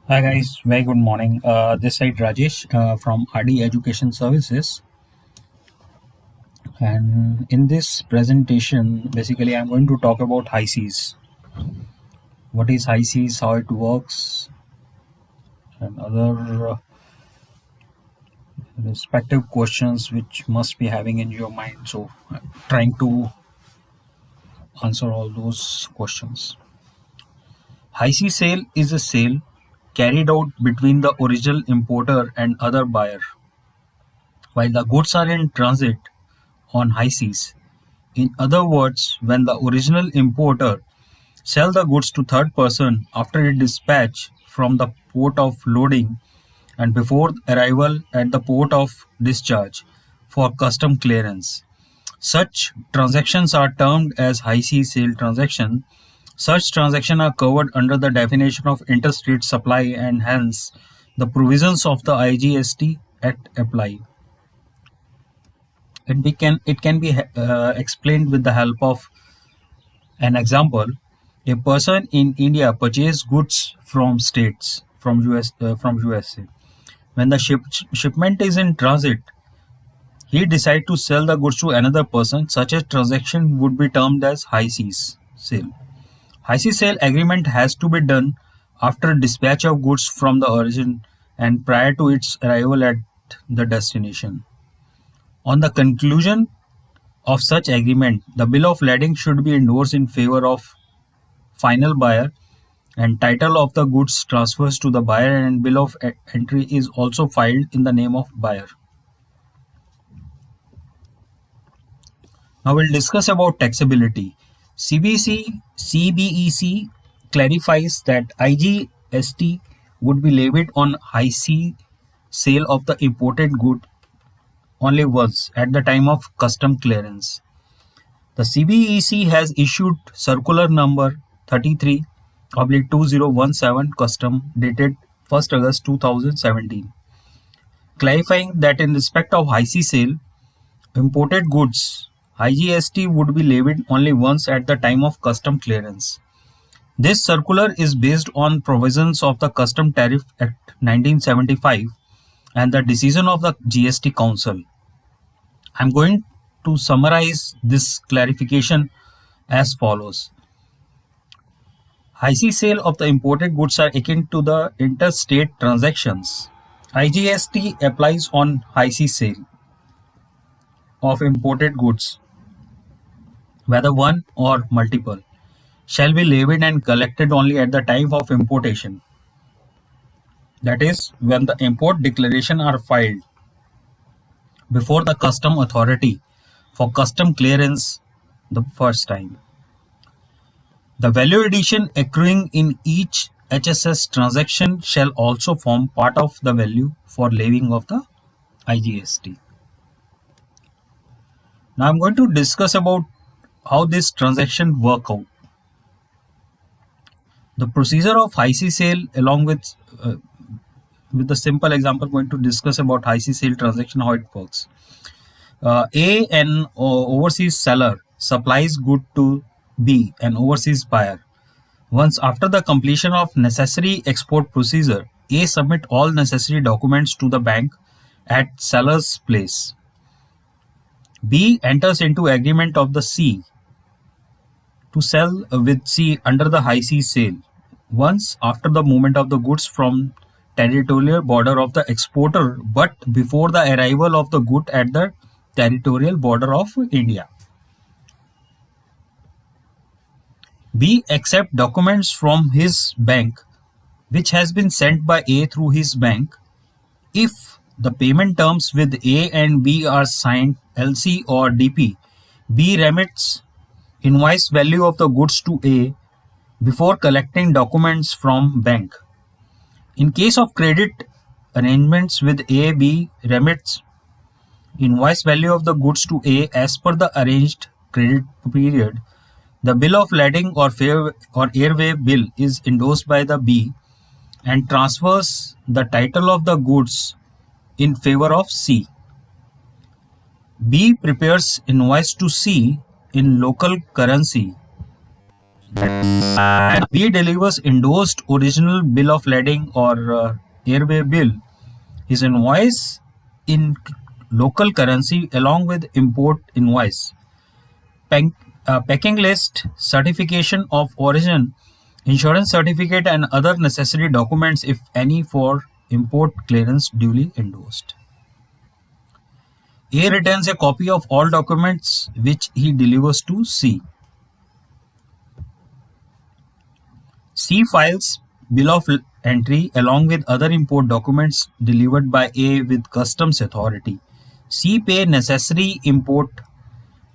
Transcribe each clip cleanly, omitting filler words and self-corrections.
Hi guys, very good morning. This side Rajesh from RD Education Services, and in this presentation, basically, I'm going to talk about HICs. What is HICs, how it works, and other respective questions which must be having in your mind. So, I'm trying to answer all those questions. HIC sale is a sale carried out between the original importer and other buyer, while the goods are in transit on high seas. In other words, when the original importer sell the goods to third person after it dispatch from the port of loading and before arrival at the port of discharge for custom clearance. Such transactions are termed as high sea sale transaction. Such transactions are covered under the definition of interstate supply and hence the provisions of the IGST Act apply. It can be explained with the help of an example. A person in India purchase goods from states from USA. When the shipment is in transit, he decide to sell the goods to another person. Such a transaction would be termed as high seas sale. High seas sale agreement has to be done after dispatch of goods from the origin and prior to its arrival at the destination. On the conclusion of such agreement, the bill of lading should be endorsed in favor of final buyer and title of the goods transfers to the buyer and bill of entry is also filed in the name of buyer. Now we'll discuss about taxability. CBEC clarifies that IGST would be levied on high sea sale of the imported good only once at the time of custom clearance. The CBEC has issued circular number 33/2017 custom dated 1st August 2017, clarifying that in respect of high sea sale, imported goods, IGST would be levied only once at the time of custom clearance. This circular is based on provisions of the Custom Tariff Act 1975 and the decision of the GST Council. I'm going to summarize this clarification as follows. High sea sale of the imported goods are akin to the interstate transactions. IGST applies on high sea sale of imported goods, whether one or multiple, shall be levied and collected only at the time of importation. That is, when the import declaration are filed before the custom authority for custom clearance the first time. The value addition accruing in each HSS transaction shall also form part of the value for levying of the IGST. Now I'm going to discuss about how this transaction work out. The procedure of high sea sale along with the simple example going to discuss about high sea sale transaction, how it works. An overseas seller supplies good to B, an overseas buyer. Once after the completion of necessary export procedure, A submit all necessary documents to the bank at seller's place. B enters into agreement of the C to sell with C under the high sea sale. Once after the movement of the goods from territorial border of the exporter but before the arrival of the good at the territorial border of India. B accept documents from his bank which has been sent by A through his bank. If the payment terms with A and B are signed LC or DP, B remits invoice value of the goods to A before collecting documents from bank. In case of credit arrangements with A, B remits invoice value of the goods to A as per the arranged credit period. The bill of lading or airway bill is endorsed by the B and transfers the title of the goods in favor of C. B prepares invoice to C in local currency. And B delivers endorsed original bill of lading or airway bill, his invoice in local currency along with import invoice, packing list, certification of origin, insurance certificate, and other necessary documents, if any, for import clearance duly endorsed. A returns a copy of all documents which he delivers to C. C files bill of entry along with other import documents delivered by A with customs authority. C pay necessary import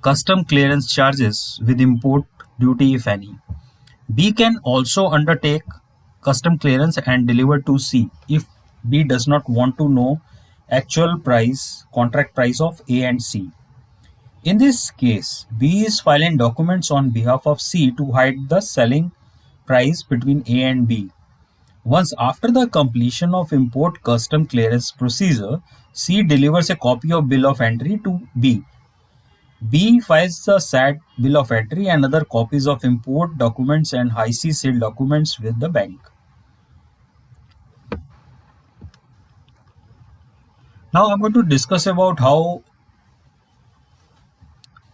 custom clearance charges with import duty, if any. B can also undertake custom clearance and deliver to C if B does not want to know actual price, contract price of A and C. In this case, B is filing documents on behalf of C to hide the selling price between A and B. Once after the completion of import custom clearance procedure, C delivers a copy of bill of entry to B. B files the said bill of entry and other copies of import documents and IC sale documents with the bank. Now I'm going to discuss about how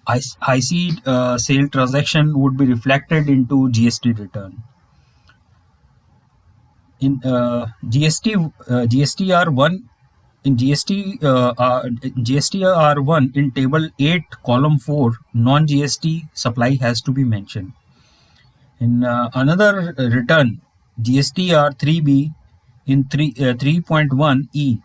IC sale transaction would be reflected into GST return. In GSTR1 in GSTR1 in table 8 column 4, non-GST supply has to be mentioned. In another return, GSTR3B in 3.1E,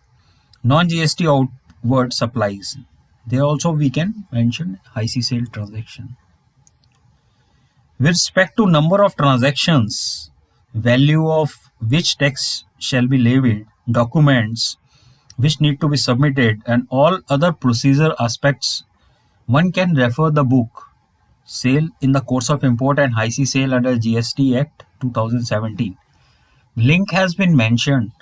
non-GST outward supplies. There also we can mention IC sale transaction. With respect to number of transactions, value of which tax shall be levied, documents which need to be submitted, and all other procedure aspects, one can refer the book Sale in the Course of Import and IC Sale under GST Act 2017. Link has been mentioned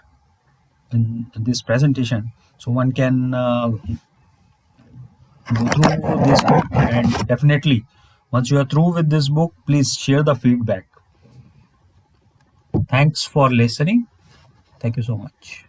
in this presentation, so one can go through this book, and definitely once you are through with this book, please share the feedback. Thanks for listening. Thank you so much.